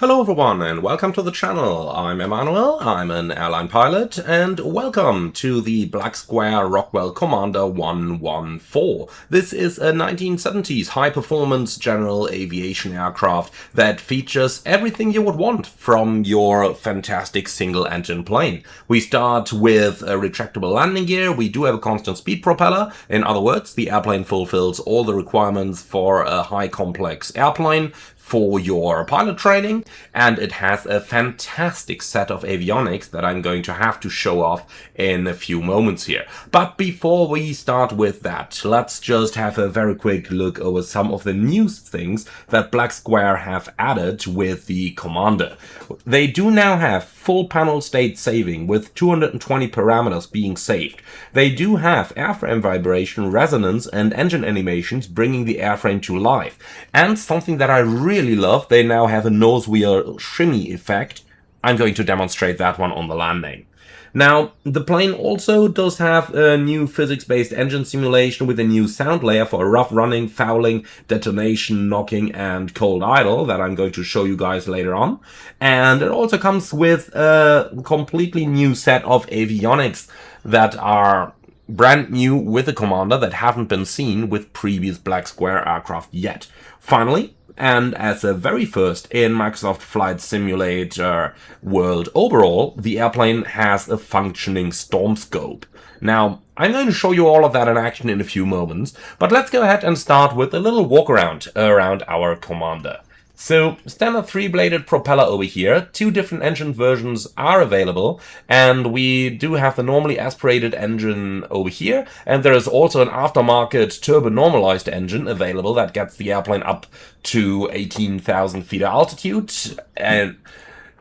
Hello everyone and welcome to the channel. I'm Emmanuel, I'm an airline pilot, and welcome to the Black Square Rockwell Commander 114. This is a 1970s high-performance general aviation aircraft that features everything you would want from your fantastic single-engine plane. We start with a retractable landing gear, we do have a constant speed propeller. In other words, the airplane fulfills all the requirements for a high-complex airplane for your pilot training, and it has a fantastic set of avionics that I'm going to have to show off in a few moments here. But before we start with that, let's just have a very quick look over some of the new things that Black Square have added with the Commander. They do now have full panel state saving with 220 parameters being saved. They do have airframe vibration, resonance, and engine animations bringing the airframe to life. And something that I really love, they now have a nose wheel shimmy effect. I'm going to demonstrate that one on the landing. Now, the plane also does have a new physics-based engine simulation with a new sound layer for rough running, fouling, detonation, knocking, and cold idle that I'm going to show you guys later on. And it also comes with a completely new set of avionics that are brand new with the Commander that haven't been seen with previous Black Square aircraft yet. Finally, and as a very first in Microsoft Flight Simulator world overall, the airplane has a functioning storm scope. Now, I'm going to show you all of that in action in a few moments, but let's go ahead and start with a little walk around our Commander. So, standard 3-bladed propeller over here, 2 different engine versions are available, and we do have the normally aspirated engine over here, and there is also an aftermarket turbo-normalized engine available that gets the airplane up to 18,000 feet altitude,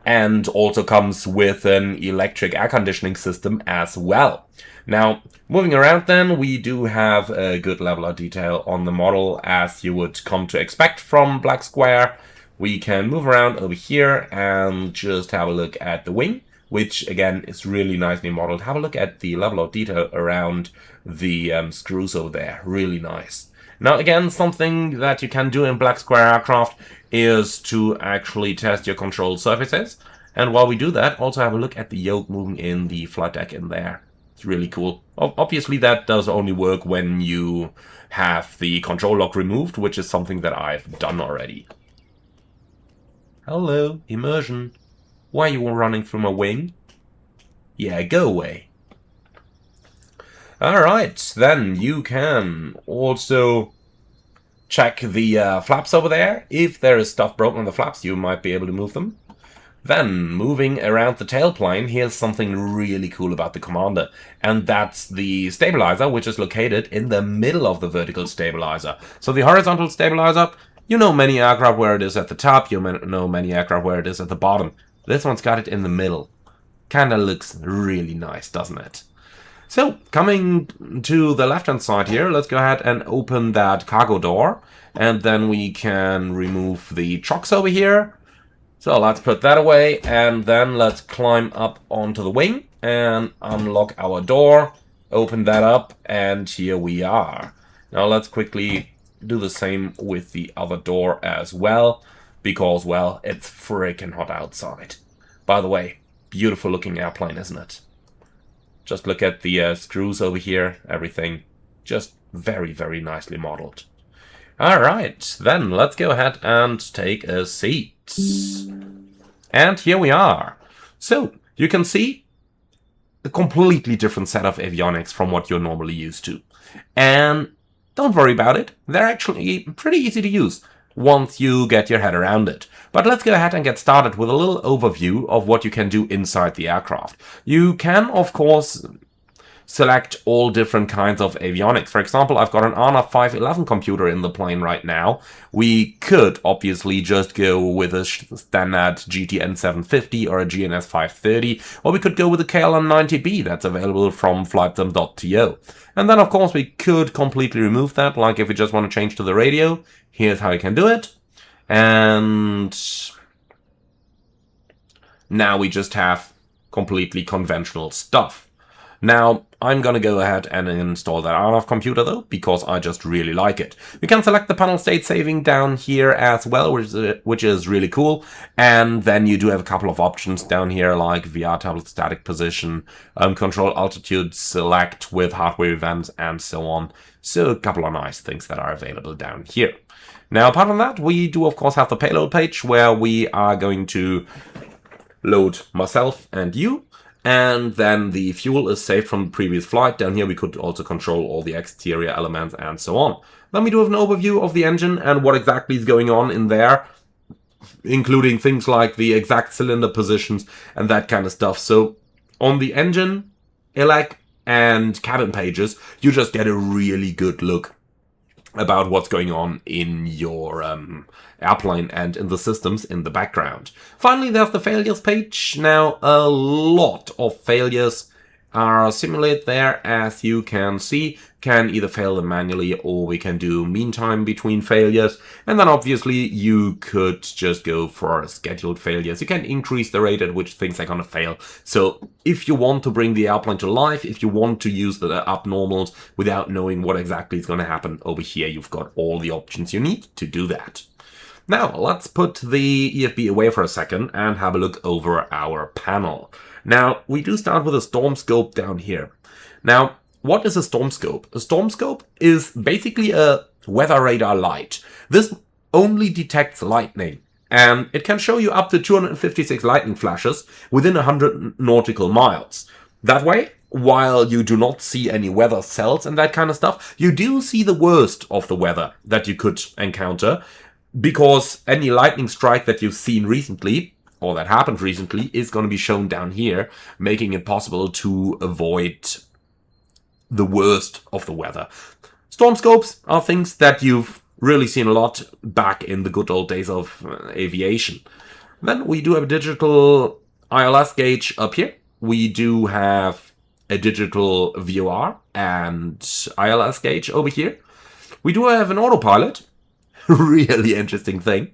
and also comes with an electric air conditioning system as well. Now, moving around then, we do have a good level of detail on the model as you would come to expect from Black Square. We can move around over here and just have a look at the wing, which again is really nicely modeled. Have a look at the level of detail around the screws over there, really nice. Now again, something that you can do in Black Square aircraft is to actually test your control surfaces. And while we do that, also have a look at the yoke moving in the flight deck in there. It's really cool. Obviously that does only work when you have the control lock removed, which is something that I've done already. Hello, immersion. Why are you running through my wing? Yeah, go away. Alright, then you can also check the flaps over there. If there is stuff broken on the flaps, you might be able to move them. Then, moving around the tailplane, here's something really cool about the Commander, and that's the stabilizer, which is located in the middle of the vertical stabilizer. So the horizontal stabilizer, you know many aircraft where it is at the top, you know many aircraft where it is at the bottom. This one's got it in the middle. Kinda looks really nice, doesn't it? So, coming to the left-hand side here, let's go ahead and open that cargo door, and then we can remove the trucks over here. So let's put that away, and then let's climb up onto the wing and unlock our door, open that up, and here we are. Now let's quickly do the same with the other door as well, because, well, it's freaking hot outside. By the way, beautiful looking airplane, isn't it? Just look at the screws over here, everything just very, very nicely modeled. Alright, then let's go ahead and take a seat. And here we are. So, you can see a completely different set of avionics from what you're normally used to. And don't worry about it, they're actually pretty easy to use once you get your head around it. But let's go ahead and get started with a little overview of what you can do inside the aircraft. You can, of course, select all different kinds of avionics. For example, I've got an ANA 511 computer in the plane right now. We could obviously just go with a standard GTN 750 or a GNS 530, or we could go with a KLM 90B that's available from flightsim.to. And then of course we could completely remove that, like if we just want to change to the radio, here's how you can do it. And now we just have completely conventional stuff. Now, I'm gonna go ahead and install that Airline computer though, because I just really like it. You can select the panel state saving down here as well, which is really cool. And then you do have a couple of options down here, like VR tablet static position, control altitude select with hardware events, and so on. So a couple of nice things that are available down here. Now, apart from that, we do of course have the payload page where we are going to load myself and you. And then the fuel is saved from the previous flight. Down here we could also control all the exterior elements and so on. Then we do have an overview of the engine and what exactly is going on in there, including things like the exact cylinder positions and that kind of stuff. So on the engine, elec, and cabin pages, you just get a really good look about what's going on in your airplane and in the systems in the background. Finally, there's the failures page. Now, a lot of failures are simulated there, as you can see. Can either fail them manually, or we can do mean time between failures. And then obviously you could just go for scheduled failures. You can increase the rate at which things are going to fail. So if you want to bring the airplane to life, if you want to use the abnormals without knowing what exactly is going to happen, over here you've got all the options you need to do that. Now, let's put the EFB away for a second and have a look over our panel. Now, we do start with a storm scope down here. Now, what is a storm scope? A storm scope is basically a weather radar light. This only detects lightning, and it can show you up to 256 lightning flashes within 100 nautical miles. That way, while you do not see any weather cells and that kind of stuff, you do see the worst of the weather that you could encounter, because any lightning strike that you've seen recently, or that happened recently, is going to be shown down here, making it possible to avoid the worst of the weather. Storm scopes are things that you've really seen a lot back in the good old days of aviation. Then we do have a digital ILS gauge up here. We do have a digital VOR and ILS gauge over here. We do have an autopilot. Really interesting thing.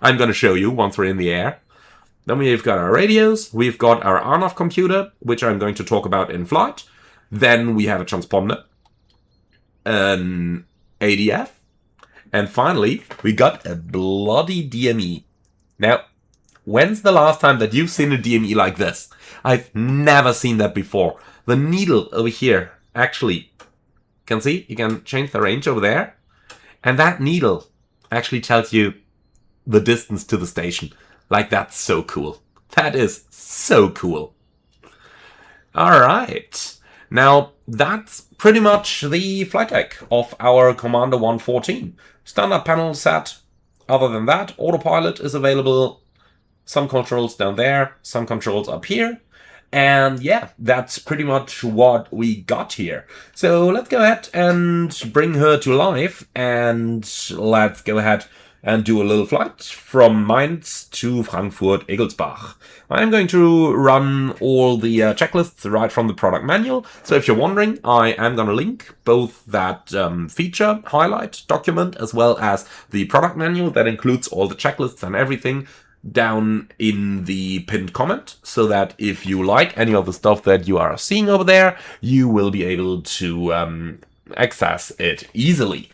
I'm going to show you once we're in the air. Then we've got our radios. We've got our Airline computer, which I'm going to talk about in flight. Then we have a transponder, an ADF, and finally, we got a bloody DME. Now, when's the last time that you've seen a DME like this? I've never seen that before. The needle over here, actually, can see, you can change the range over there, and that needle actually tells you the distance to the station. Like, that's so cool. That is so cool. All right. Now, that's pretty much the flight deck of our Commander 114. Standard panel set. Other than that, autopilot is available. Some controls down there, some controls up here. And yeah, that's pretty much what we got here. So let's go ahead and bring her to life, and let's go ahead and do a little flight from Mainz to Frankfurt-Egelsbach. I'm going to run all the checklists right from the product manual. So if you're wondering, I am going to link both that feature highlight document as well as the product manual that includes all the checklists and everything down in the pinned comment, so that if you like any of the stuff that you are seeing over there, you will be able to access it easily.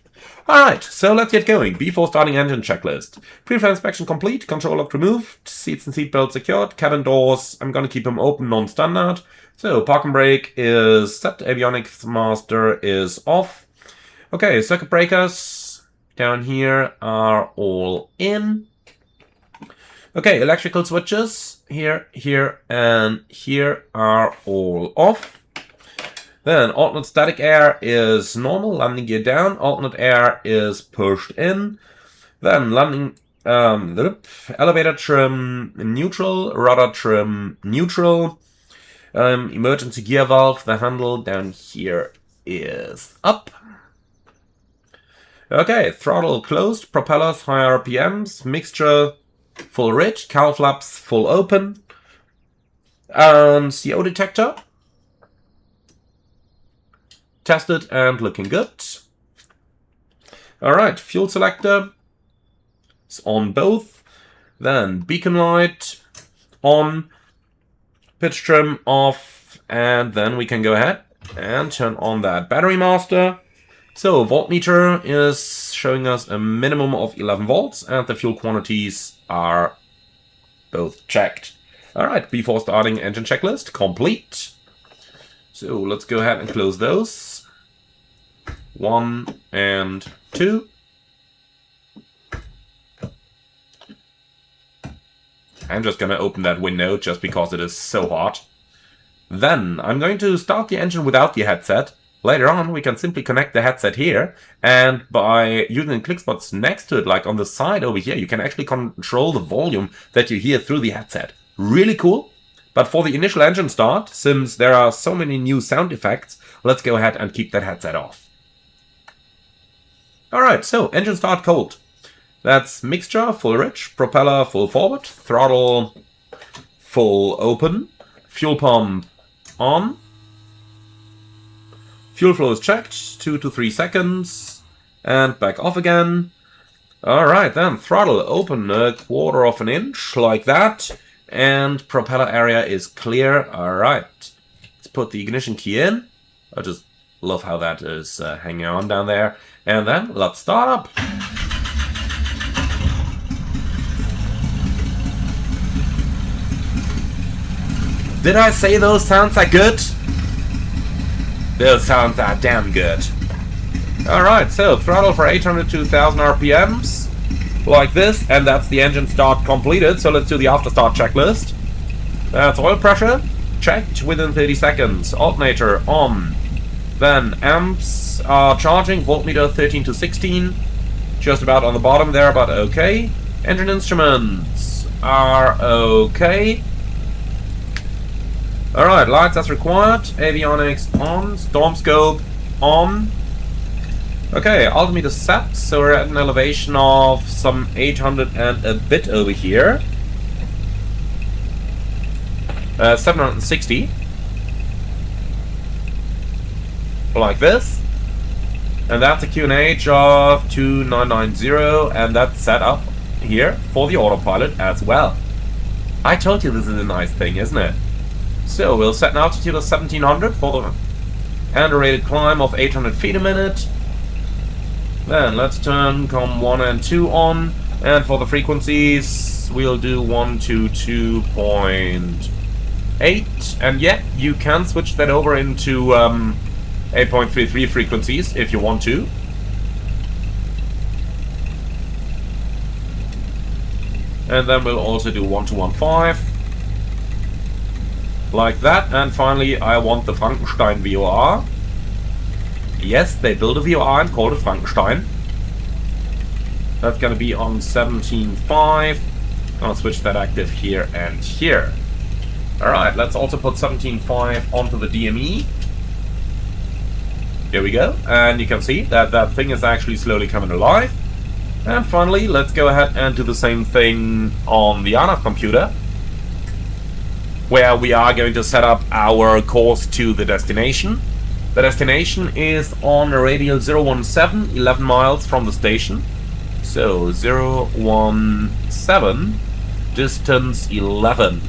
Alright, so let's get going. Before starting engine checklist. Pre-flight inspection complete, control lock removed, seats and seatbelts secured, cabin doors, I'm going to keep them open non-standard. So park and brake is set, Avionics master is off. Okay, circuit breakers down here are all in. Okay, electrical switches here, here, and here are all off. Then alternate static air is normal, landing gear down. Alternate air is pushed in. Then landing elevator trim neutral, rudder trim neutral. Emergency gear valve, the handle down here is up. Okay, throttle closed, propellers high RPMs, mixture full rich, cowl flaps full open. CO detector tested and looking good. Alright, fuel selector is on both. Then beacon light on, pitch trim off, and then we can go ahead And turn on that battery master. So voltmeter is showing us a minimum of 11 volts and the fuel quantities are both checked. Alright, before starting engine checklist, complete. So let's go ahead and close those. 1 and 2. I'm just gonna open that window just because it is so hot. Then I'm going to start the engine without the headset. Later on we can simply connect the headset here, and by using the click spots next to it, like on the side over here, you can actually control the volume that you hear through the headset. Really cool. But for the initial engine start, since there are so many new sound effects, let's go ahead and keep that headset off. Alright, so engine start cold. That's mixture, full rich, propeller, full forward, throttle, full open, fuel pump on. Fuel flow is checked, 2 to 3 seconds, and back off again. Alright then, throttle open 1/4 of an inch, like that. And propeller area is clear. Alright, let's put the ignition key in. I just love how that is hanging on down there. And then let's start up. Did I say those sounds are good? Those sounds are damn good. Alright, so throttle for 800 to 1000 RPMs. Like this, and that's the engine start completed. So let's do the after start checklist. That's oil pressure checked within 30 seconds. Alternator on. Then amps are charging. Voltmeter 13 to 16. Just about on the bottom there, but okay. Engine instruments are okay. Alright, lights as required. Avionics on. Storm scope on. Okay, altimeter set, so we're at an elevation of some 800 and a bit over here. 760. Like this. And that's a QNH of 2990, and that's set up here for the autopilot as well. I told you this is a nice thing, isn't it? So we'll set an altitude of 1700 for the and a rated climb of 800 feet a minute. Then let's turn COM 1 and 2 on, and for the frequencies we'll do 1 to 2.8, and yeah, you can switch that over into 8.33 frequencies if you want to. And then we'll also do 1 to 1.5, like that. And finally I want the Frankenstein VOR. Yes, they built a VOR and called it Frankenstein. That's gonna be on 17.5. I'll switch that active here and here. Alright, let's also put 17.5 onto the DME. Here we go, and you can see that that thing is actually slowly coming alive. And finally, let's go ahead and do the same thing on the ANAV computer, where we are going to set up our course to the destination. The destination is on a radial 017, 11 miles from the station. So 017, distance 11,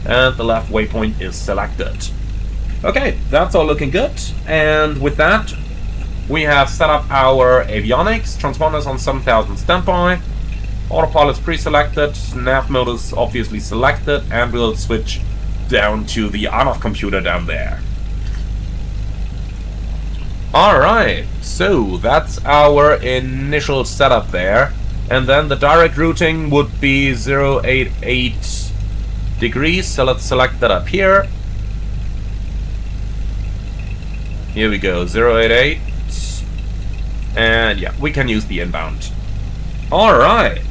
and the left waypoint is selected. Okay, that's all looking good, and with that we have set up our avionics. Transponders on 7000 standby, autopilot's pre-selected, nav mode is obviously selected, and we'll switch down to the ANAV computer down there. Alright, so that's our initial setup there, and then the direct routing would be 088 degrees, so let's select that up here. Here we go, 088, and yeah, we can use the inbound. Alright,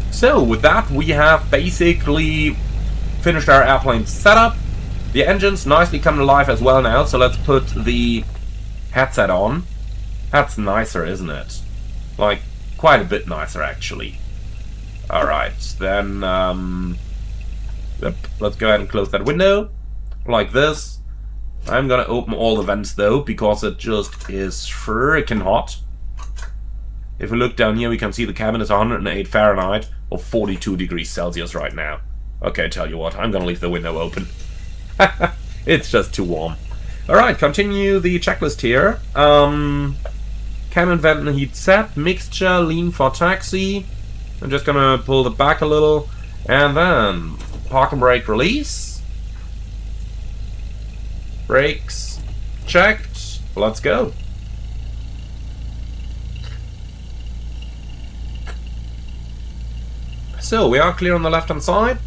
so with that we have basically finished our airplane setup. The engine's nicely coming alive as well now, so let's put the headset on. That's nicer, isn't it? Like, quite a bit nicer actually. Alright, then let's go ahead and close that window, like this. I'm gonna open all the vents though, because it just is freaking hot. If we look down here, we can see the cabin is 108 Fahrenheit or 42 degrees Celsius right now. Okay, tell you what, I'm gonna leave the window open. It's just too warm. Alright, continue the checklist here. Cam and vent and heat set, mixture, lean for taxi. I'm just gonna pull it back a little, and then park and brake release. Brakes checked. Let's go. So we are clear on the left hand side.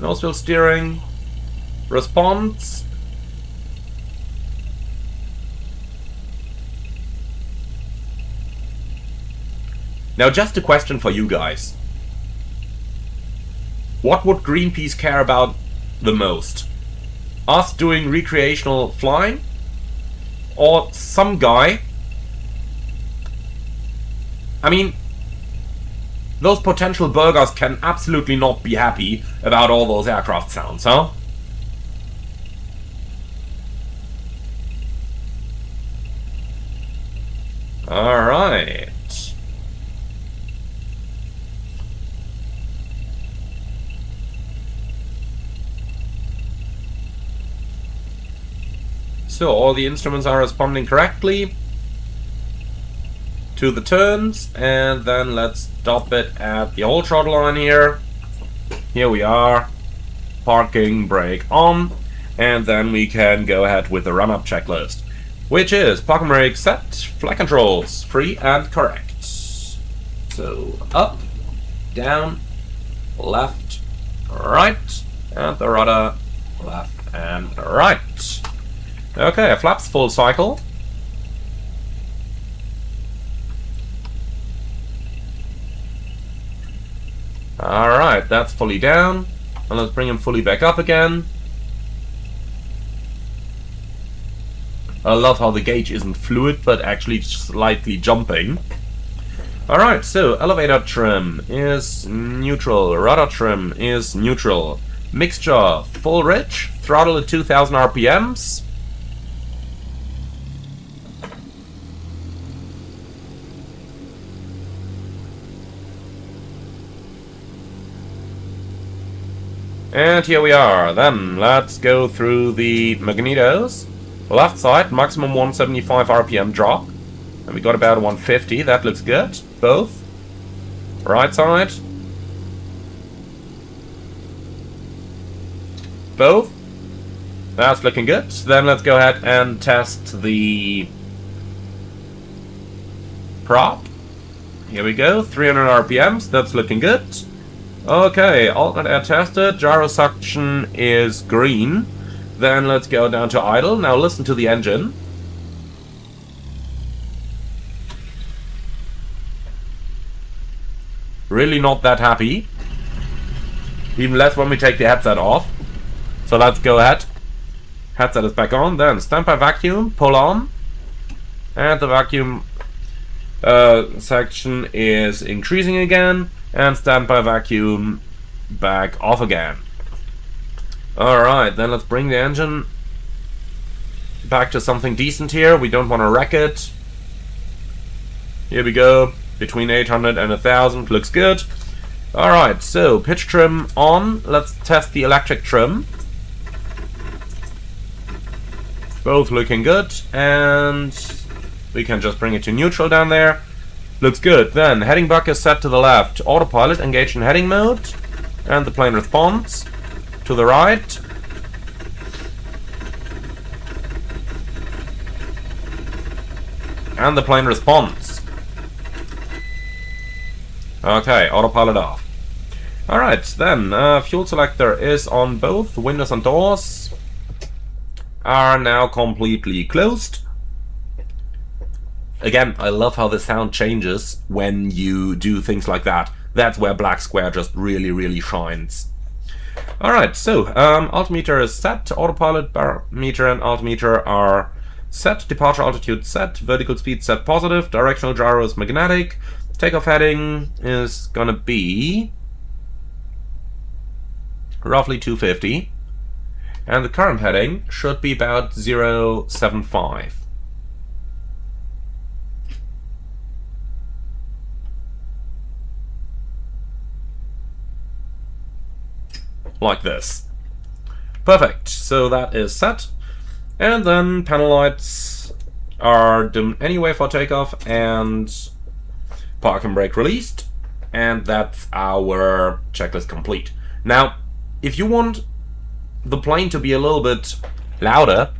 Nose wheel steering. Response. Now just a question for you guys. What would Greenpeace care about the most? Us doing recreational flying? Or some guy? I mean, those potential burgers can absolutely not be happy about all those aircraft sounds, huh? Alright. So all the instruments are responding correctly to the turns, and then let's stop it at the old throttle line here. Here we are, parking brake on, and then we can go ahead with the run-up checklist, which is parking brake set, flight controls free and correct. So up, down, left, right, and the rudder left and right. Okay, flaps full cycle. Alright, that's fully down. And let's bring him fully back up again. I love how the gauge isn't fluid, but actually slightly jumping. Alright, so elevator trim is neutral, rudder trim is neutral. Mixture, full rich, throttle at 2000 RPMs. And here we are. Then let's go through the magnetos. Left side, maximum 175 RPM drop. And we got about 150. That looks good. Both. Right side. Both. That's looking good. Then let's go ahead and test the prop. Here we go. 300 RPMs. That's looking good. Okay, alternate air tested, gyro suction is green. Then let's go down to idle. Now listen to the engine. Really not that happy. Even less when we take the headset off. So let's go ahead. Headset is back on. Then standby vacuum, pull on. And the vacuum section is increasing again. And standby vacuum back off again. Alright, then let's bring the engine back to something decent here. We don't want to wreck it. Here we go. Between 800 and 1000. Looks good. Alright, so pitch trim on. Let's test the electric trim. Both looking good. And we can just bring it to neutral down there. Looks good. Then heading buck is set to the left. Autopilot engaged in heading mode. And the plane responds. To the right. And the plane responds. Okay, autopilot off. Alright, then fuel selector is on both. Windows and doors are now completely closed. Again, I love how the sound changes when you do things like that. That's where Black Square just really, really shines. Alright, so altimeter is set, autopilot, barometer and altimeter are set, departure altitude set, vertical speed set positive, directional gyro is magnetic, takeoff heading is gonna be roughly 250, and the current heading should be about 075. Like this. Perfect. So that is set. And then panel lights are dimmed anyway for takeoff, and parking brake released. And that's our checklist complete. Now, if you want the plane to be a little bit louder,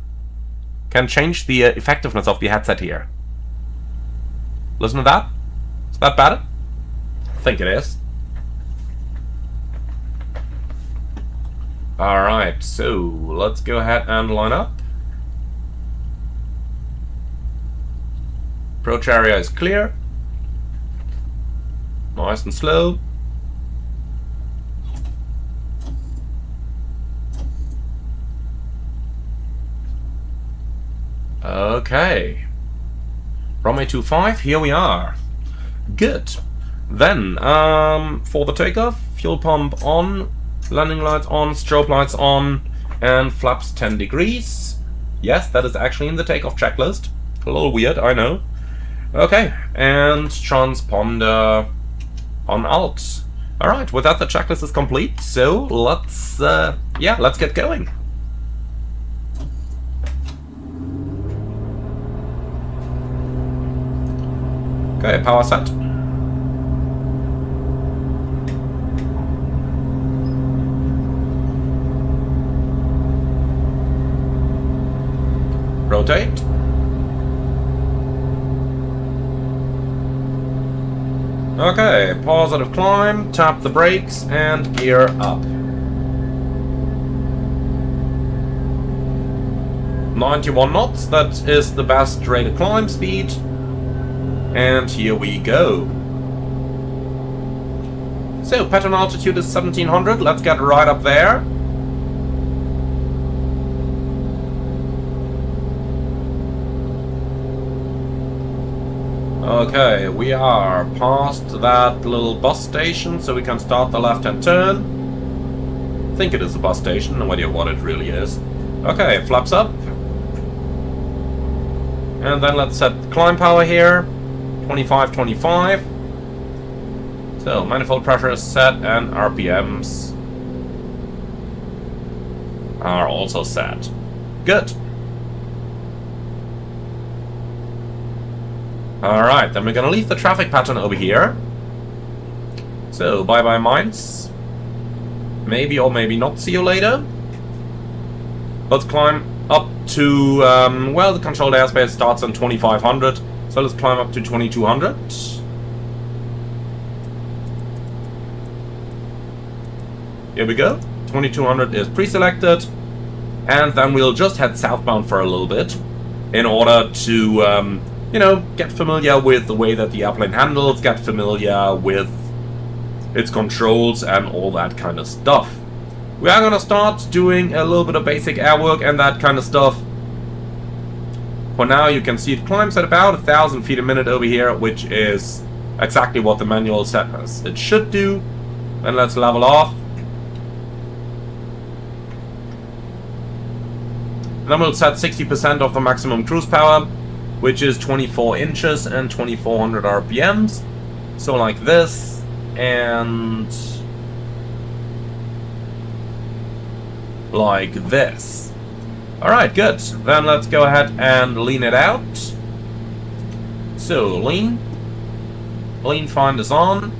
can change the effectiveness of the headset here. Listen to that. Is that better? I think it is. Alright, so let's go ahead and line up. Approach area is clear. Nice and slow. Okay. Runway 25, here we are. Good. Then, for the takeoff, fuel pump on, landing lights on, strobe lights on, and flaps 10 degrees. Yes, that is actually in the takeoff checklist. A little weird, I know. Okay, and transponder on alt. Alright, with that the checklist is complete, so let's get going. Okay, power set. Rotate. Okay, positive climb, tap the brakes, and gear up. 91 knots, that is the best rated climb speed. And here we go. So, pattern altitude is 1700, let's get right up there. Okay, we are past that little bus station, so we can start the left-hand turn. I think it is a bus station, no idea what it really is. Okay, flaps up. And then let's set climb power here. 25, 25. So, manifold pressure is set and RPMs are also set. Good. Alright, then we're gonna leave the traffic pattern over here. So, bye-bye mines. Maybe or maybe not see you later. Let's climb up to, well, the controlled airspace starts on 2500. So let's climb up to 2200. Here we go. 2200 is pre-selected. And then we'll just head southbound for a little bit in order to, you know, get familiar with the way that the airplane handles, get familiar with its controls and all that kind of stuff. We are gonna start doing a little bit of basic air work and that kind of stuff. For now, you can see it climbs at about 1,000 feet a minute over here, which is exactly what the manual says it should do. Then let's level off. Then we'll set 60% of the maximum cruise power, which is 24 inches and 2400 RPMs. So like this, and like this. Alright, good. Then let's go ahead and lean it out. So, lean. Lean find is on.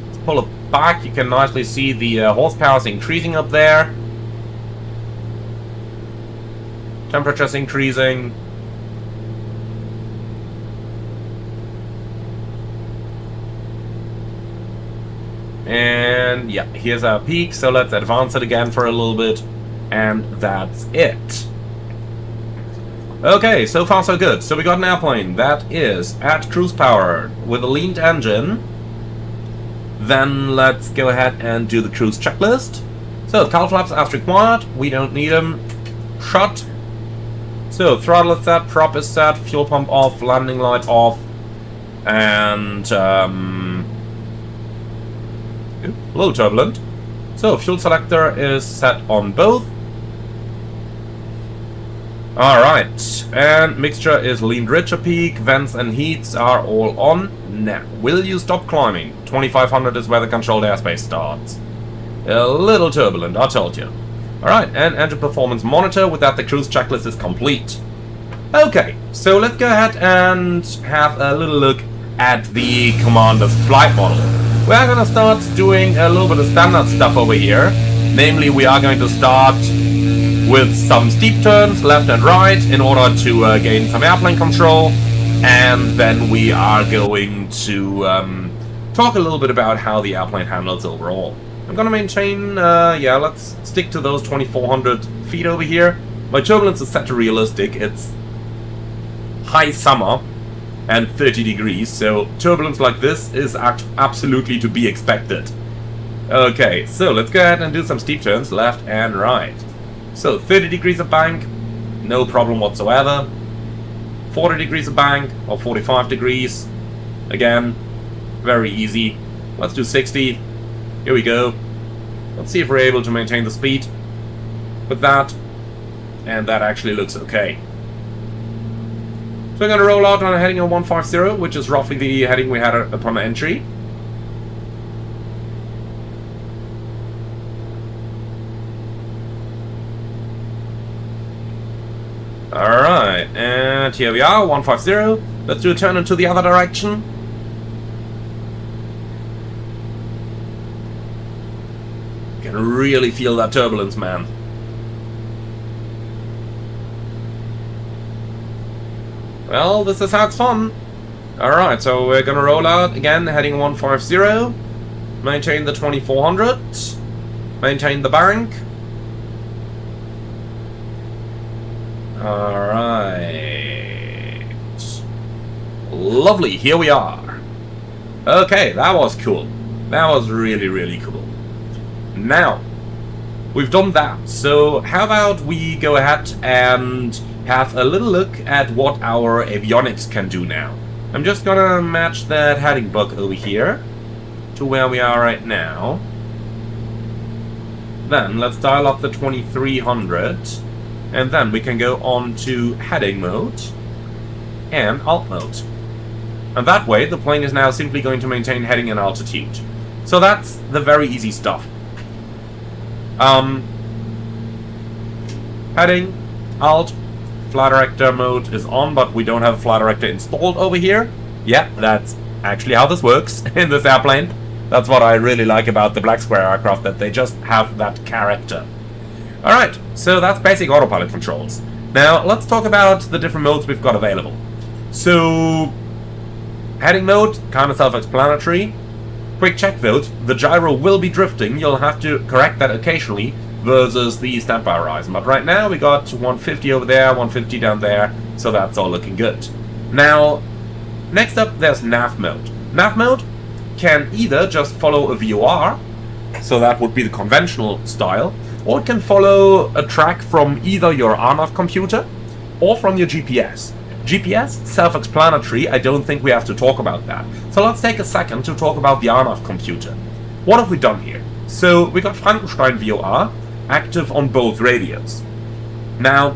Let's pull it back. You can nicely see the horsepower is increasing up there. Temperature's increasing. And yeah, here's our peak, so let's advance it again for a little bit. And that's it. Okay, so far so good. So we got an airplane that is at cruise power with a leaned engine. Then let's go ahead and do the cruise checklist. So, cowl flaps as required. We don't need them. Shut. So, throttle is set, prop is set, fuel pump off, landing light off. And, a little turbulent. So, fuel selector is set on both. Alright, and mixture is leaned richer peak, vents and heats are all on. Now, will you stop climbing? 2500 is where the controlled airspace starts. A little turbulent, I told you. Alright, and engine performance monitor. With that, the cruise checklist is complete. Okay, so let's go ahead and have a little look at the Commander's flight model. We're going to start doing a little bit of standard stuff over here. Namely, we are going to start with some steep turns, left and right, in order to gain some airplane control. And then we are going to talk a little bit about how the airplane handles overall. I'm going to maintain, yeah, let's stick to those 2400 feet over here. My turbulence is set to realistic. It's high summer and 30 degrees, so turbulence like this is absolutely to be expected. Okay, so let's go ahead and do some steep turns, left and right. So 30 degrees of bank, no problem whatsoever. 40 degrees of bank, or 45 degrees, again, very easy. Let's do 60. Here we go. Let's see if we're able to maintain the speed with that, and that actually looks okay. So we're going to roll out on a heading of 150, which is roughly the heading we had upon entry. Alright, and here we are, 150. Let's do a turn into the other direction. You can really feel that turbulence, man. Well, this is how it's fun. Alright, so we're gonna roll out again, heading 150. Maintain the 2400. Maintain the bank. Alright. Lovely, here we are. Okay, that was cool. That was really, really cool. Now, we've done that. So, how about we go ahead and have a little look at what our avionics can do now. I'm just gonna match that heading book over here to where we are right now. Then let's dial up the 2300, and then we can go on to heading mode and alt mode. And that way the plane is now simply going to maintain heading and altitude. So that's the very easy stuff. Heading, alt, flight director mode is on, but we don't have a flight director installed over here. Yeah, that's actually how this works in this airplane. That's what I really like about the Black Square aircraft, that they just have that character. Alright, so that's basic autopilot controls. Now, let's talk about the different modes we've got available. So, heading mode, kind of self-explanatory. Quick check though, the gyro will be drifting, you'll have to correct that occasionally, versus the standby horizon. But right now we got 150 over there, 150 down there, so that's all looking good. Now, next up there's nav mode. Nav mode can either just follow a VOR, so that would be the conventional style, or it can follow a track from either your RNAV computer or from your GPS. GPS, self-explanatory, I don't think we have to talk about that. So let's take a second to talk about the RNAV computer. What have we done here? So we got Frankenstein VOR active on both radios. Now,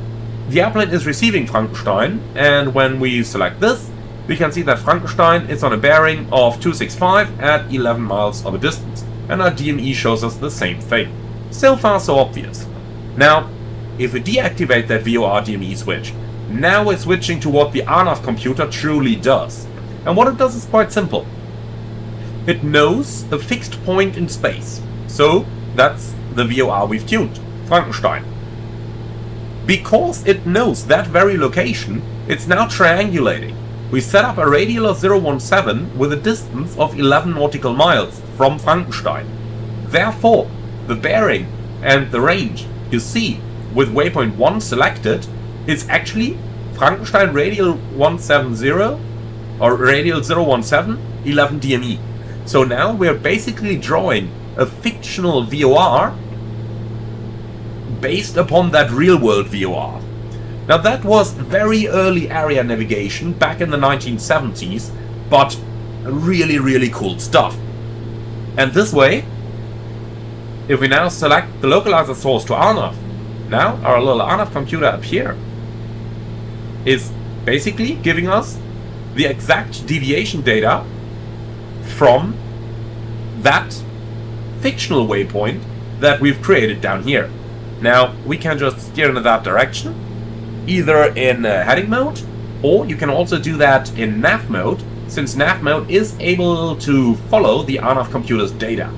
the airplane is receiving Frankenstein, and when we select this, we can see that Frankenstein is on a bearing of 265 at 11 miles of a distance, and our DME shows us the same thing. So far so obvious. Now, if we deactivate that VOR DME switch, now we're switching to what the RNAV computer truly does. And what it does is quite simple. It knows a fixed point in space. So, that's the VOR we've tuned, Frankenstein. Because it knows that very location, it's now triangulating. We set up a radial of 017 with a distance of 11 nautical miles from Frankenstein. Therefore, the bearing and the range you see with waypoint 1 selected is actually Frankenstein radial 170 or radial 017 11 DME. So now we're basically drawing a fictional VOR based upon that real-world VOR. Now that was very early area navigation back in the 1970s, but really, really cool stuff. And this way, if we now select the localizer source to RNAV, now our little RNAV computer up here is basically giving us the exact deviation data from that fictional waypoint that we've created down here. Now, we can just steer in that direction, either in heading mode, or you can also do that in nav mode, since nav mode is able to follow the ANAV computer's data.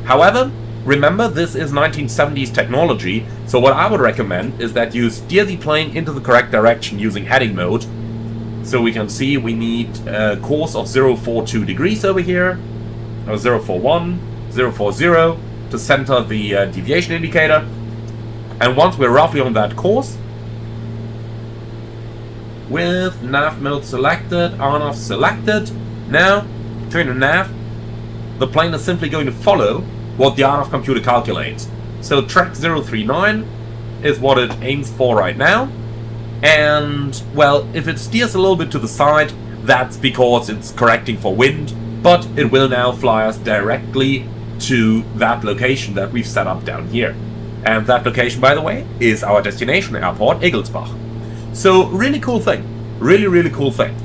However, remember, this is 1970s technology, so what I would recommend is that you steer the plane into the correct direction using heading mode. So we can see we need a course of 042 degrees over here, or 041, 040 to center the deviation indicator. And once we're roughly on that course, with nav mode selected, ANAV selected, now turn to nav, the plane is simply going to follow what the ANAV computer calculates. So track 039 is what it aims for right now. And, well, if it steers a little bit to the side, that's because it's correcting for wind, but it will now fly us directly to that location that we've set up down here. And that location, by the way, is our destination airport, Egelsbach. So, really cool thing. Really, really cool thing.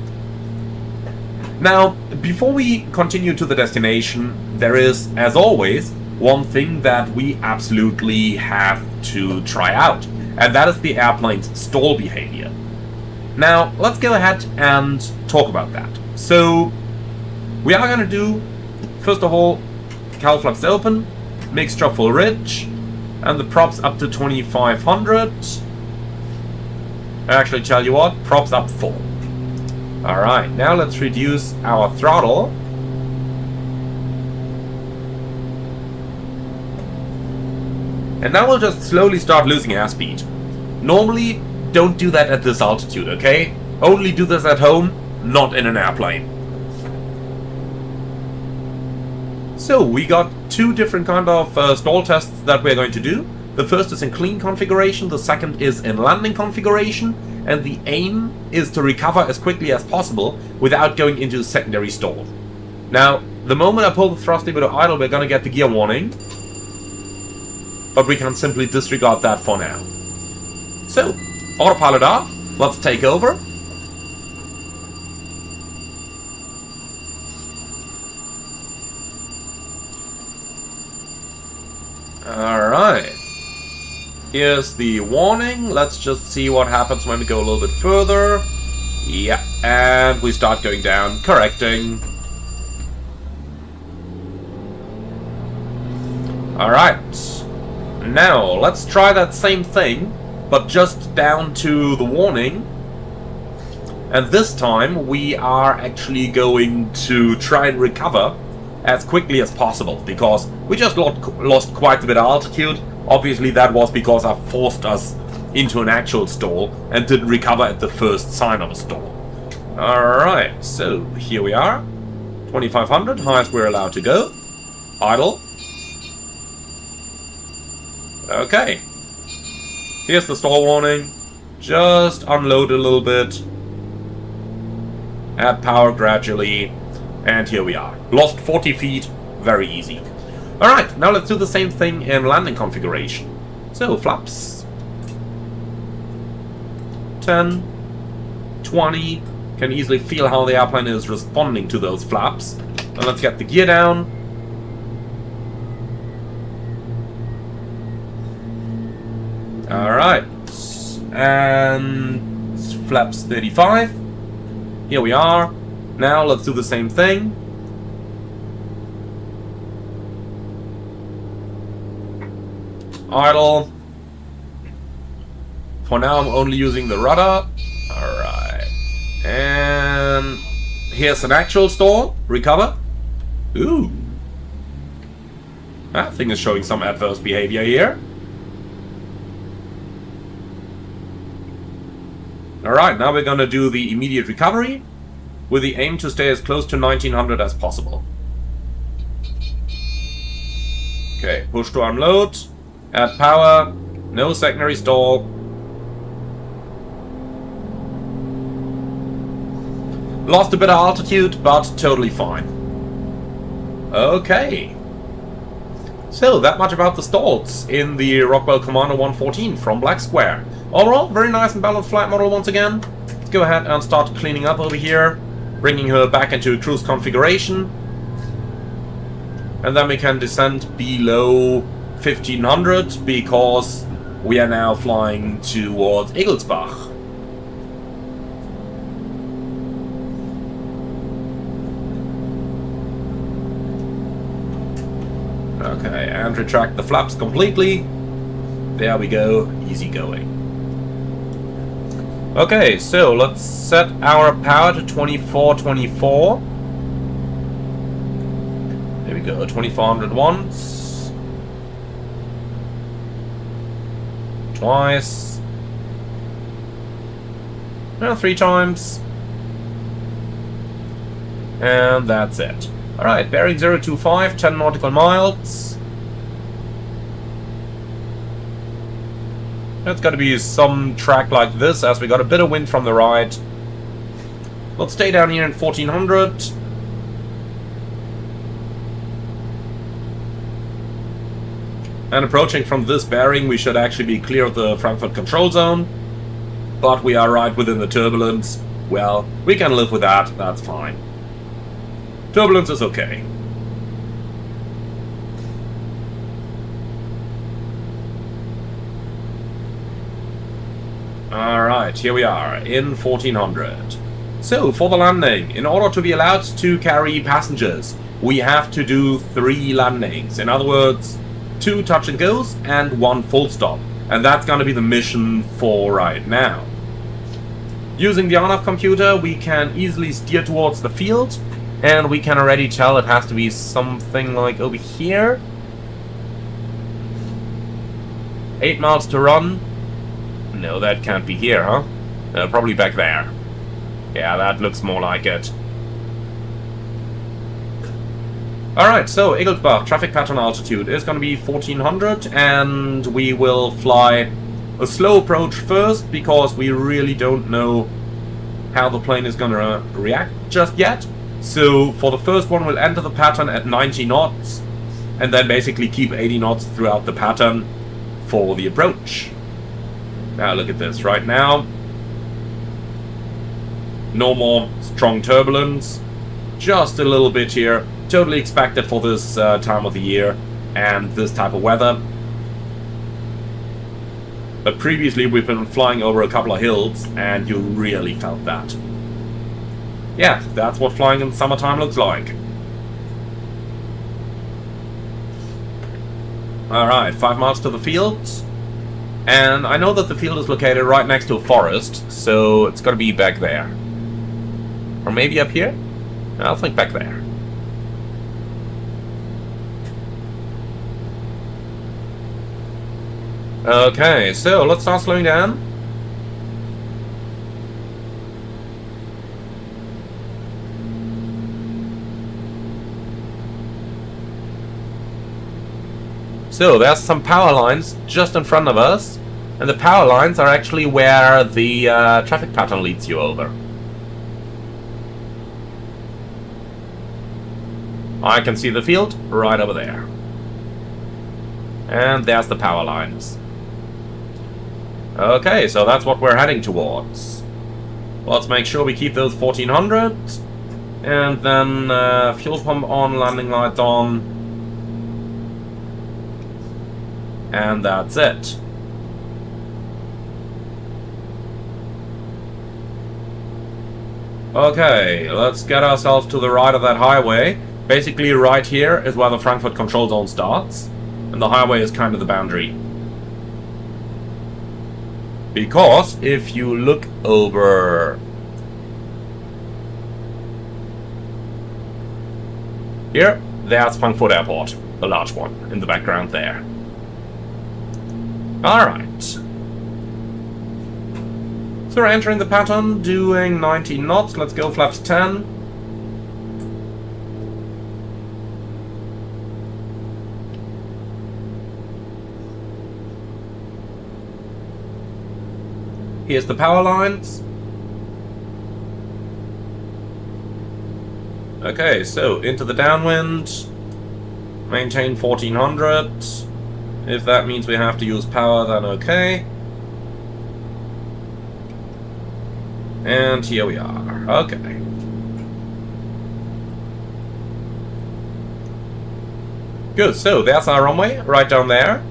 Now, before we continue to the destination, there is, as always, one thing that we absolutely have to try out. And that is the airplane's stall behavior. Now, let's go ahead and talk about that. So, we are going to do, first of all, cowl flaps open, mixture full ridge, and the props up to 2500. Actually, tell you what, props up full. Alright, now let's reduce our throttle. And now we'll just slowly start losing airspeed. Normally, don't do that at this altitude, okay? Only do this at home, not in an airplane. So, we got two different kind of stall tests that we're going to do. The first is in clean configuration, the second is in landing configuration, and the aim is to recover as quickly as possible without going into secondary stall. Now, the moment I pull the thrust lever to idle, we're gonna get the gear warning. But we can simply disregard that for now. So, autopilot off, let's take over. Alright. Here's the warning. Let's just see what happens when we go a little bit further. Yeah, and we start going down, correcting. Alright. Now, let's try that same thing, but just down to the warning. And this time, we are actually going to try and recover as quickly as possible, because we just lost quite a bit of altitude. Obviously, that was because I forced us into an actual stall and didn't recover at the first sign of a stall. Alright, so here we are. 2500, highest we're allowed to go. Idle. Okay. Here's the stall warning. Just unload a little bit. Add power gradually. And here we are. Lost 40 feet. Very easy. Alright, now let's do the same thing in landing configuration. So, flaps. 10. 20. Can easily feel how the airplane is responding to those flaps. And let's get the gear down. Alright, and flaps 35. Here we are. Now let's do the same thing. Idle. For now I'm only using the rudder. Alright. And here's an actual stall. Recover. Ooh. That thing is showing some adverse behavior here. Alright, now we're gonna do the immediate recovery with the aim to stay as close to 1900 as possible. Okay, push to unload, add power, no secondary stall. Lost a bit of altitude, but totally fine. Okay. So, that much about the stalls in the Rockwell Commander 114 from Black Square. Overall, very nice and balanced flight model once again. Let's go ahead and start cleaning up over here, bringing her back into cruise configuration. And then we can descend below 1500 because we are now flying towards Egelsbach. Okay, and retract the flaps completely. There we go, easy going. Okay, so let's set our power to 2424. There we go, 2400 once. Twice. Now 3 times. And that's it. Alright, bearing 025, 10 nautical miles. It's got to be some track like this, as we got a bit of wind from the right. Let's stay down here in 1400. And approaching from this bearing, we should actually be clear of the Frankfurt control zone. But we are right within the turbulence. Well, we can live with that, that's fine. Turbulence is okay. Alright, here we are, in 1400. So, for the landing, in order to be allowed to carry passengers, we have to do 3 landings. In other words, 2 touch and goes and 1 full stop. And that's gonna be the mission for right now. Using the on-off computer, we can easily steer towards the field. And we can already tell it has to be something like over here. 8 miles to run. No, that can't be here, huh? Probably back there. Yeah, that looks more like it. Alright, so Egelsbach, traffic pattern altitude is going to be 1400, and we will fly a slow approach first, because we really don't know how the plane is going to react just yet. So, for the first one, we'll enter the pattern at 90 knots, and then basically keep 80 knots throughout the pattern for the approach. Now, look at this. Right now, no more strong turbulence, just a little bit here. Totally expected for this time of the year and this type of weather. But previously, we've been flying over a couple of hills, and you really felt that. Yeah, that's what flying in summertime looks like. Alright, 5 miles to the field. And I know that the field is located right next to a forest, so it's gotta be back there. Or maybe up here? I'll think back there. Okay, so let's start slowing down. So, there's some power lines just in front of us, and the power lines are actually where the traffic pattern leads you over. I can see the field right over there. And there's the power lines. Okay, so that's what we're heading towards. Let's make sure we keep those 1400, and then fuel pump on, landing lights on. And that's it. Okay, let's get ourselves to the right of that highway. Basically, right here is where the Frankfurt control zone starts, and the highway is kind of the boundary. Because if you look over here, there's Frankfurt Airport, the large one in the background there. Alright. So we're entering the pattern, doing 90 knots. Let's go flaps 10. Here's the power lines. Okay, so into the downwind. Maintain 1400. If that means we have to use power, then okay. And here we are. Okay. Good, so there's our runway, right down there.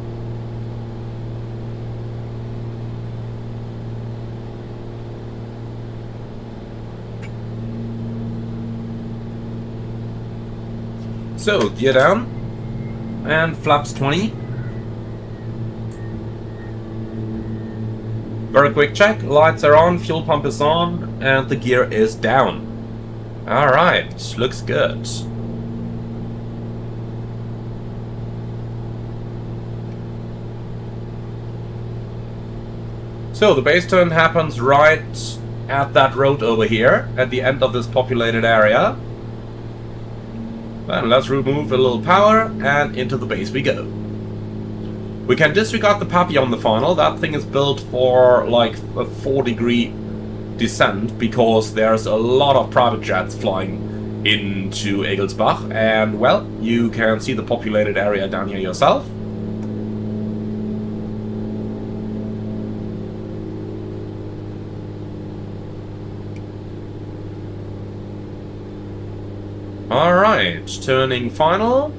So, gear down. And flaps 20. Very quick check. Lights are on, fuel pump is on, and the gear is down. Alright, looks good. So the base turn happens right at that road over here, at the end of this populated area. Then let's remove a little power, and into the base we go. We can disregard the Papillon the final. That thing is built for like a 4-degree descent, because there's a lot of private jets flying into Egelsbach, and well, you can see the populated area down here yourself. Alright, turning final.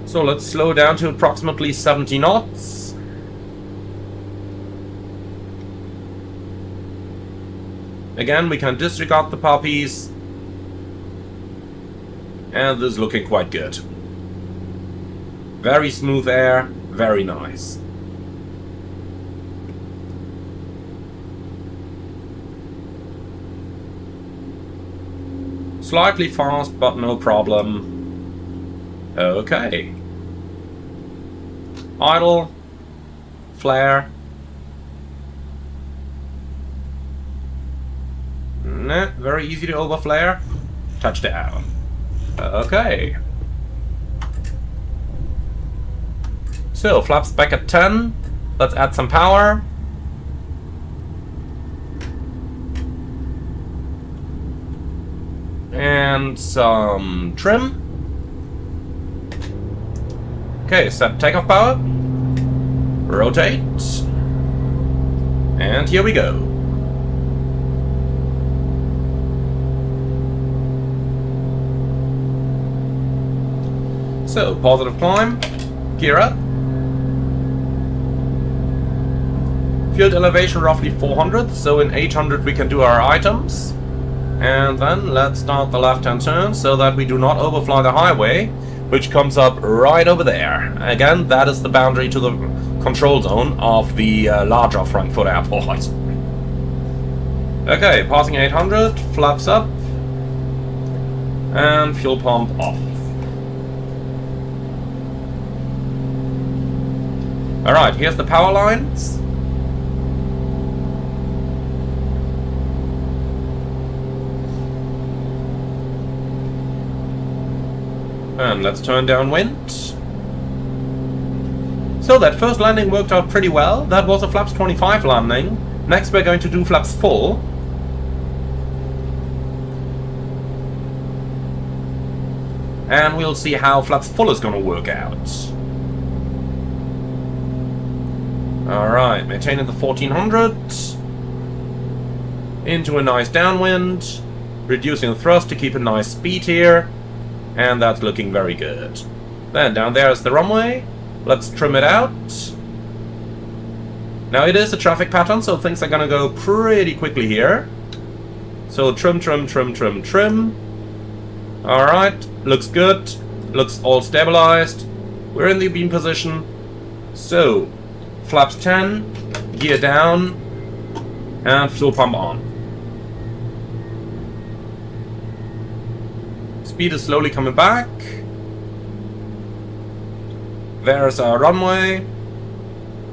So let's slow down to approximately 70 knots. Again, we can disregard the puppies. And this is looking quite good. Very smooth air, very nice. Slightly fast, but no problem. Okay. Idle. Flare. Nah, very easy to overflare. Touchdown. Okay. So, flaps back at 10. Let's add some power. And some trim. Okay, set takeoff power. Rotate. And here we go. So, positive climb. Gear up. Field elevation roughly 400, so in 800 we can do our items. And then let's start the left-hand turn so that we do not overfly the highway, which comes up right over there. Again, that is the boundary to the control zone of the larger Frankfurt airport. Okay, passing 800, flaps up, and fuel pump off. Alright, here's the power lines. And let's turn downwind. So that first landing worked out pretty well. That was a flaps 25 landing. Next we're going to do flaps full. And we'll see how flaps full is going to work out. Alright, maintaining the 1400. Into a nice downwind. Reducing the thrust to keep a nice speed here. And that's looking very good. Then down there is the runway. Let's trim it out. Now it is a traffic pattern, so things are gonna go pretty quickly here. So trim, trim, trim, trim, trim. Alright, looks good. Looks all stabilized. We're in the beam position. So, flaps 10, gear down, and fuel pump on. Speed is slowly coming back. There's our runway.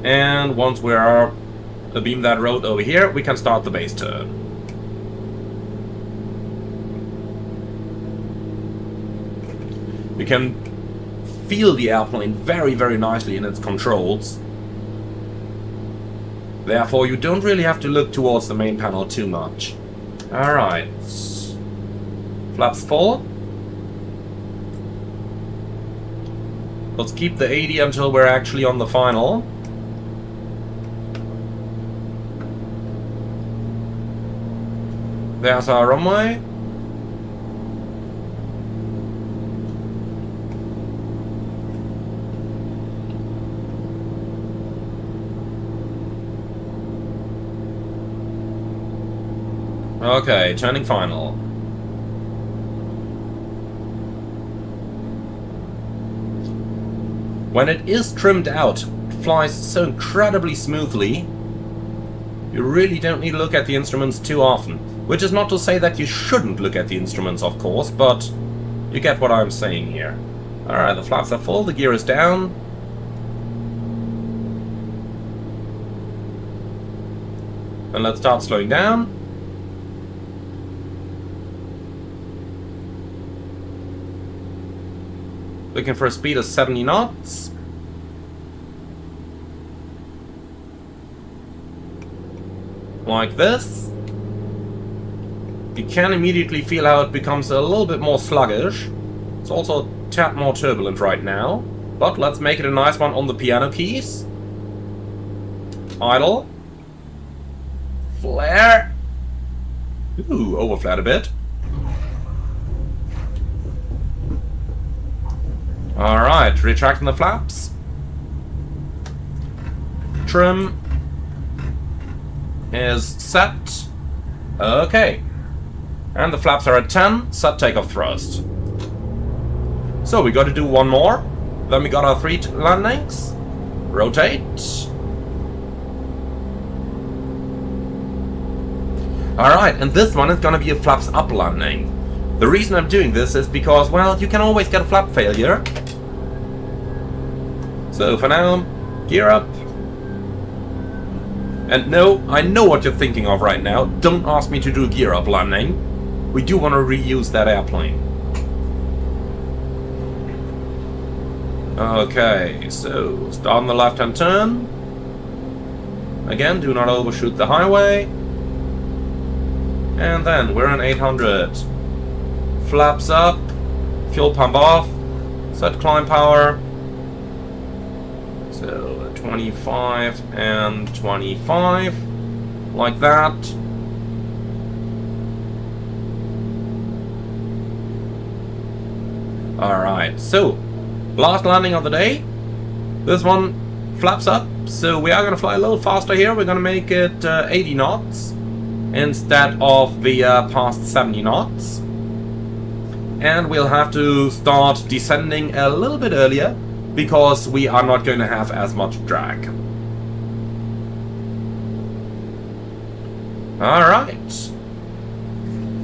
And once we are abeam that road over here, we can start the base turn. We can feel the airplane very, very nicely in its controls. Therefore, you don't really have to look towards the main panel too much. Alright. Flaps full. Let's keep the 80 until we're actually on the final. There's our runway. Okay, turning final. When it is trimmed out, it flies so incredibly smoothly. You really don't need to look at the instruments too often. Which is not to say that you shouldn't look at the instruments, of course, but you get what I'm saying here. Alright, the flaps are full, the gear is down. And let's start slowing down. Looking for a speed of 70 knots. Like this. You can immediately feel how it becomes a little bit more sluggish. It's also a tad more turbulent right now. But let's make it a nice one on the piano keys. Idle. Flare. Ooh, overflared a bit. Alright, retracting the flaps. Trim is set. Okay. And the flaps are at 10, set takeoff thrust. So we got to do one more. Then we got our 3 landings. Rotate. Alright, and this one is gonna be a flaps up landing. The reason I'm doing this is because, well, you can always get a flap failure. So for now, gear up. And no, I know what you're thinking of right now. Don't ask me to do a gear up landing. We do want to reuse that airplane. Okay, so start on the left-hand turn. Again, do not overshoot the highway. And then we're in 800. Flaps up. Fuel pump off. Set climb power. So 25 and 25. Like that. Alright, so last landing of the day. This one flaps up, so we are going to fly a little faster here. We're going to make it 80 knots instead of the past 70 knots. And we'll have to start descending a little bit earlier because we are not going to have as much drag. Alright.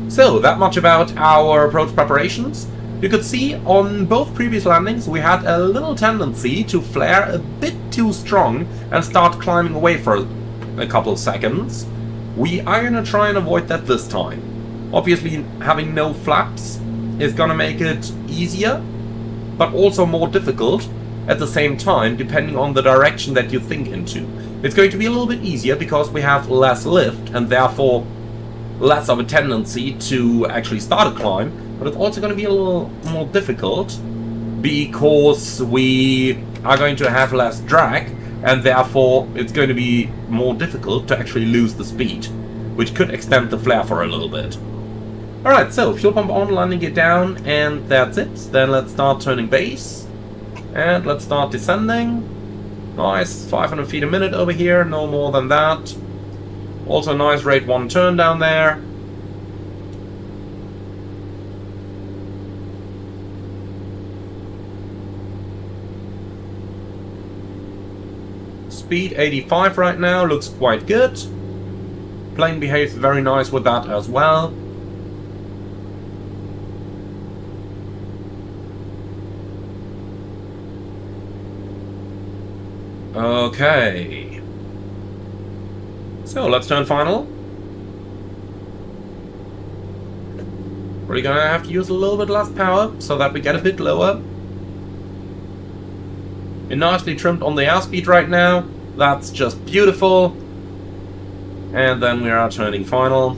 So, that much about our approach preparations. You could see on both previous landings we had a little tendency to flare a bit too strong and start climbing away for a couple of seconds. We are going to try and avoid that this time. Obviously having no flaps is going to make it easier, but also more difficult at the same time, depending on the direction that you think into. It's going to be a little bit easier because we have less lift and therefore less of a tendency to actually start a climb, but it's also going to be a little more difficult because we are going to have less drag and therefore it's going to be more difficult to actually lose the speed, which could extend the flare for a little bit. Alright, so fuel pump on, landing it down, and that's it. Then let's start turning base. And let's start descending. Nice, 500 feet a minute over here, no more than that. Also nice rate 1 turn down there. Speed 85 right now, looks quite good. Plane behaves very nice with that as well. Okay. So let's turn final. We're gonna have to use a little bit less power so that we get a bit lower. We're nicely trimmed on the airspeed right now. That's just beautiful. And then we are turning final.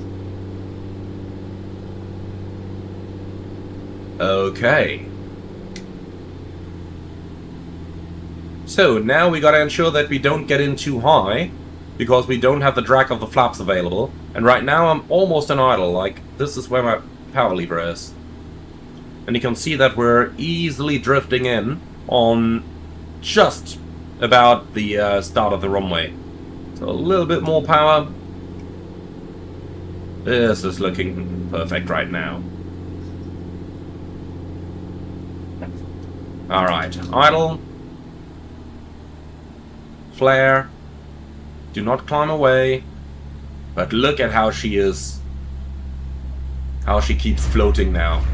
Okay. So now we gotta ensure that we don't get in too high, because we don't have the drag of the flaps available. And right now I'm almost in idle, like this is where my power lever is. And you can see that we're easily drifting in on just about the start of the runway. So a little bit more power. This is looking perfect right now. Alright, idle. Flare. Do not climb away. But look at how she is. How she keeps floating now.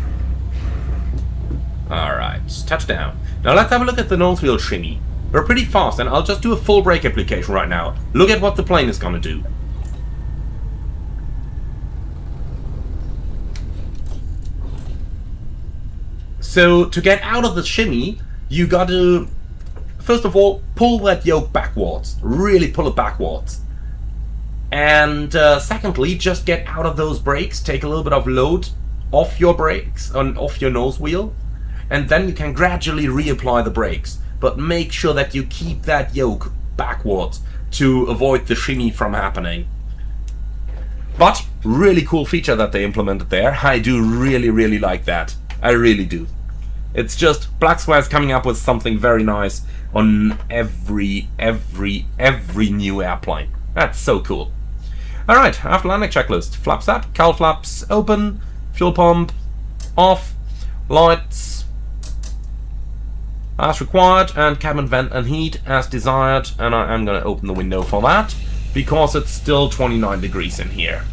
Alright, touchdown. Now let's have a look at the nose wheel shimmy. We're pretty fast, and I'll just do a full brake application right now. Look at what the plane is gonna do. So, to get out of the shimmy, you gotta, first of all, pull that yoke backwards. Really pull it backwards. And secondly, just get out of those brakes, take a little bit of load off your brakes, and off your nose wheel, and then you can gradually reapply the brakes. But make sure that you keep that yoke backwards to avoid the shimmy from happening. But, really cool feature that they implemented there. I do really like that. I really do. It's just Black Square is coming up with something very nice on every new airplane. That's so cool. Alright, after landing checklist. Flaps up, cowl flaps open, fuel pump off, lights as required, and cabin vent and heat as desired. And I am going to open the window for that because it's still 29 degrees in here.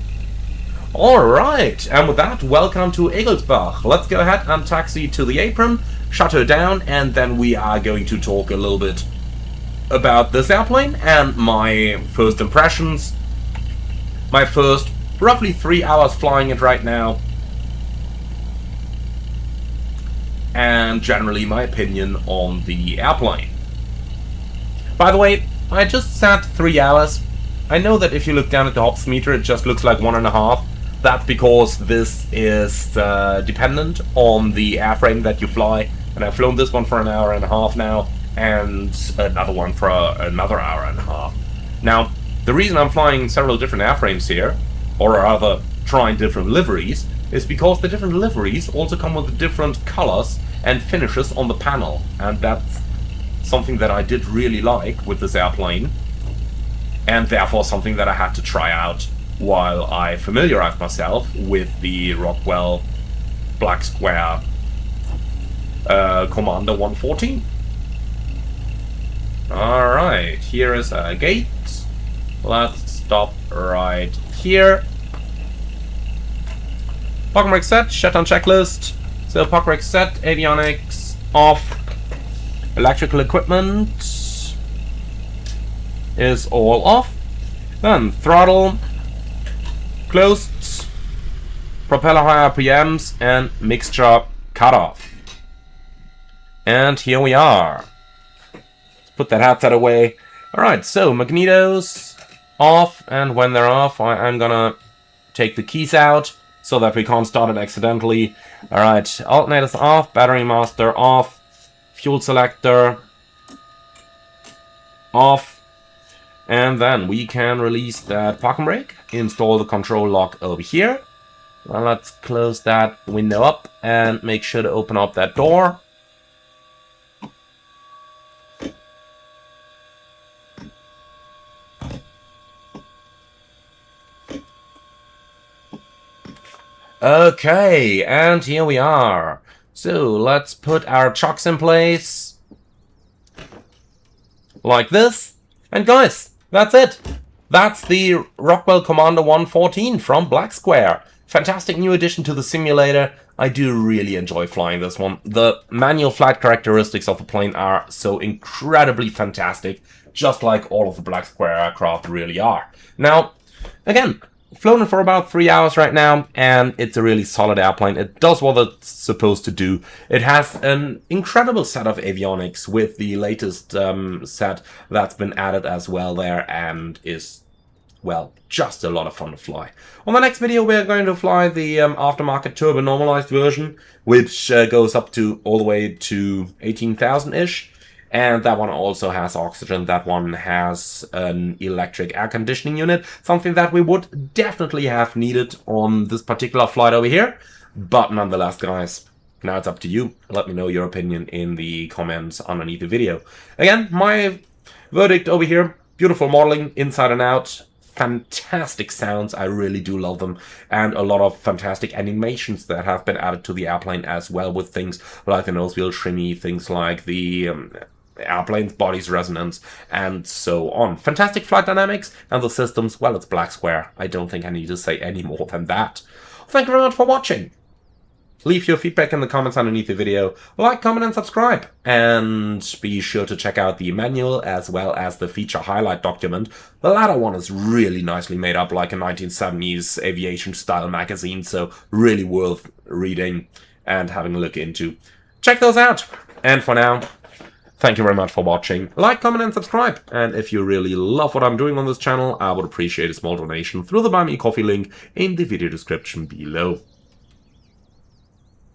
Alright, and with that, welcome to Egelsbach. Let's go ahead and taxi to the apron, shut her down, and then we are going to talk a little bit about this airplane and my first impressions. My first roughly 3 hours flying it right now. And generally my opinion on the airplane. By the way, I just sat 3 hours. I know that if you look down at the hops meter, it just looks like 1.5. That's because this is dependent on the airframe that you fly. And I've flown this one for 1.5 hours now, and another one for another 1.5 hours. Now, the reason I'm flying several different airframes here, or rather trying different liveries, is because the different liveries also come with different colors and finishes on the panel. And that's something that I did really like with this airplane, and therefore something that I had to try out while I familiarized myself with the Rockwell Black Square Commander 114. Alright, here is a gate. Let's stop right here. Parking brake set, shutdown checklist. So parking brake set, avionics off, electrical equipment is all off. Then throttle closed, propeller high RPMs, and mixture cut off. And here we are. Let's put that headset away. Alright, so magnetos off, and when they're off, I'm gonna take the keys out so that we can't start it accidentally. Alright, alternators off, battery master off, fuel selector off. And then we can release that parking brake, install the control lock over here. Well, let's close that window up and make sure to open up that door. Okay, and here we are. So let's put our chocks in place like this. And guys, that's it. That's the Rockwell Commander 114 from Black Square. Fantastic new addition to the simulator. I do really enjoy flying this one. The manual flight characteristics of the plane are so incredibly fantastic, just like all of the Black Square aircraft really are. Now, again, flown it for about 3 hours right now, and it's a really solid airplane. It does what it's supposed to do. It has an incredible set of avionics with the latest set that's been added as well there, and is, well, just a lot of fun to fly. On the next video, we're going to fly the aftermarket turbo normalized version, which goes up to all the way to 18,000-ish. And that one also has oxygen. That one has an electric air conditioning unit, something that we would definitely have needed on this particular flight over here. But nonetheless, guys, now it's up to you. Let me know your opinion in the comments underneath the video. Again, my verdict over here, beautiful modeling inside and out, fantastic sounds, I really do love them, and a lot of fantastic animations that have been added to the airplane as well, with things like the nose wheel shimmy, things like the airplane's body's resonance, and so on. Fantastic flight dynamics, and the systems, well, it's Black Square. I don't think I need to say any more than that. Thank you very much for watching. Leave your feedback in the comments underneath the video, like, comment, and subscribe. And be sure to check out the manual as well as the feature highlight document. The latter one is really nicely made up, like a 1970s aviation-style magazine, so really worth reading and having a look into. Check those out. And for now, thank you very much for watching. Like, comment, and subscribe. And if you really love what I'm doing on this channel, I would appreciate a small donation through the Buy Me Coffee link in the video description below.